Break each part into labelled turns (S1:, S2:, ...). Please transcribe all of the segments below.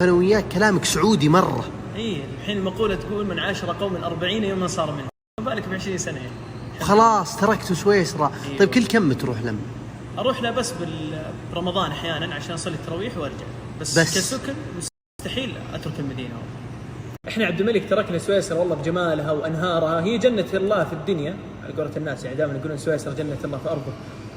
S1: أنا وياك كلامك سعودي مرة.
S2: اي الحين المقولة تقول من عاشر قوم 40 يوما صار منهم، ما بالك ب20 سنة يعني.
S1: خلاص تركت سويسرا.
S2: أيوة.
S1: طيب كل كم تروح لما؟
S2: اروح له بس برمضان احيانا عشان اصلي التراويح وارجع، بس كسكن مستحيل اترك المدينة. احنا عبد الملك تركنا سويسرا والله بجمالها وانهارها، هي جنة الله في الدنيا على قولة الناس، يعني دائما يقولون سويسرا جنة الله في ارضه،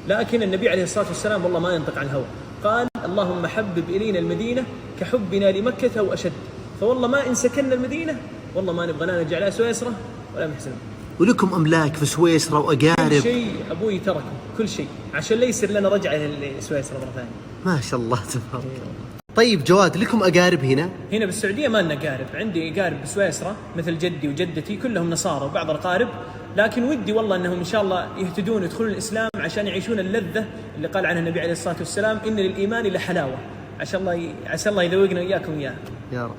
S2: لكن النبي عليه الصلاة والسلام والله ما ينطق عن الهوى، قال اللهم حبب الينا المدينة كحبنا لمكة او اشد، فوالله ما إن سكننا المدينة والله ما نبغى لا نرجع لا سويسرا ولا محسن.
S1: ولكم أملاك في سويسرا وأقارب؟
S2: كل شيء أبوي تركه، كل شيء عشان لا يصير لنا رجعة لسويسرا مرة ثانية.
S1: ما شاء الله تبارك. طيب جواد، لكم أقارب هنا؟
S2: هنا بالسعودية ما لنا أقارب، عندي أقارب بسويسرا مثل جدي وجدتي كلهم نصارى وبعض الأقارب، لكن ودي والله أنهم إن شاء الله يهتدون ويدخلون الإسلام عشان يعيشون اللذة اللي قال عنها النبي عليه الصلاة والسلام إن للإيمان لحلاوة، عسى الله يذوقنا إياكم إياها
S1: يا رب.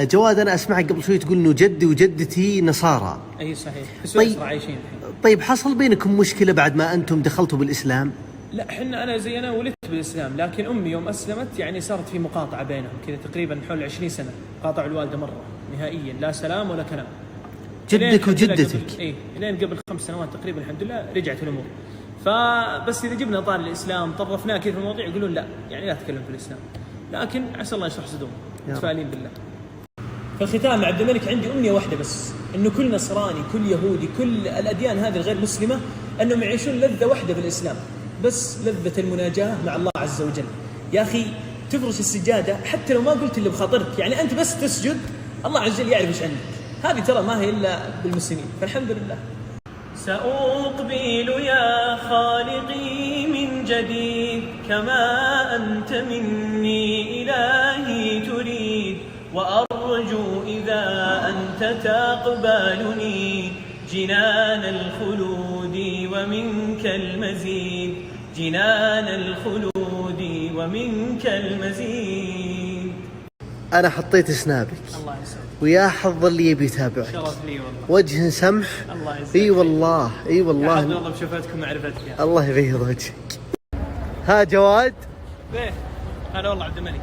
S1: جواد، أنا أسمعك قبل شوي تقول إنه جدي وجدتي نصارى.
S2: أي صحيح، في سويسرا عايشين الحين.
S1: طيب حصل بينكم مشكلة بعد ما أنتم دخلتوا بالإسلام؟
S2: لا أنا زي أنا ولدت بالإسلام، لكن أمي يوم أسلمت يعني صارت في مقاطعة بينهم كذا تقريبا حول 20 سنة، قاطعوا الوالدة مرة نهائيا، لا سلام ولا كلام.
S1: جدك وجدتك؟
S2: إيه لين قبل 5 سنوات تقريبا الحمد لله رجعت الأمور. فبس إذا جبنا طار الإسلام طرفناه كيف المواضيع يقولون لا يعني لا تتكلم في الإسلام، لكن عسى الله يشرح صدورهم، متفائلين بالله. فالختام عبد الملك عندي أمنية واحدة بس، إنه كل نصراني كل يهودي كل الأديان هذه الغير مسلمة أنهم يعيشون لذة واحدة بالإسلام، بس لذة المناجاة مع الله عز وجل. يا أخي تفرش السجادة حتى لو ما قلت اللي بخاطرك، يعني أنت بس تسجد الله عز وجل يعرف إيش عندك، هذه ترى ما هي إلا بالمسلمين، فالحمد لله. سأقبل يا خالقي من جديد كما أنت مني إلهي تريد، وأرجو إذا أنت تقبلني جنان الخلود ومنك المزيد، جنان الخلود ومنك المزيد.
S1: أنا حطيت سنابك.
S2: الله يسعدك.
S1: ويا حظ اللي يبي يتابعك.
S2: شرف لي والله.
S1: وجه سمح.
S2: الله يسعدك.
S1: اي والله اي والله.
S2: يا والله بشوفتكم معرفتك يا
S1: الله يبيض وجهك. ها جواد.
S2: بيه هلا والله عبد الملك.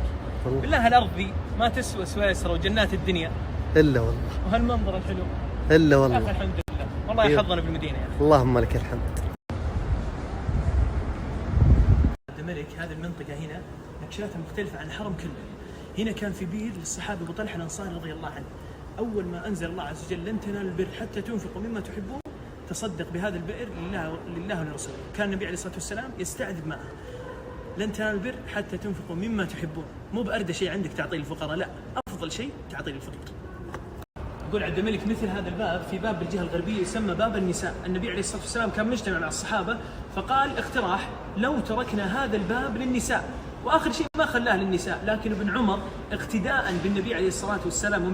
S2: بالله الأرض ذي ما تسوى سويسرا وجنات الدنيا
S1: إلا والله.
S2: وهالمنظر الحلو.
S1: إلا والله.
S2: يا أخي الحمد لله والله يحفظنا بالمدينة يا أخي.
S1: اللهم لك الحمد.
S2: عبد الملك هذه المنطقة هنا نكشاتها مختلفة عن الحرم كله. هنا كان في بير للصحابي أبو طلحة الأنصاري رضي الله عنه، أول ما أنزل الله عز وجل لن تنالوا البر حتى تنفقوا مما تحبون، تصدق بهذا البئر لله ولرسوله. كان النبي عليه الصلاة والسلام يستعذب معه لن تنالوا البر حتى تنفقوا مما تحبون، مو بأردى شيء عندك تعطيه للفقراء، لا أفضل شيء تعطيه للفقير. يقول عبد الملك مثل هذا الباب في باب بالجهة الغربية يسمى باب النساء، النبي عليه الصلاة والسلام كان مجتمع مع الصحابة فقال اقتراح لو تركنا هذا الباب للنساء، وآخر شيء ما خلاه للنساء، لكن ابن عمر اقتداء بالنبي عليه الصلاة والسلام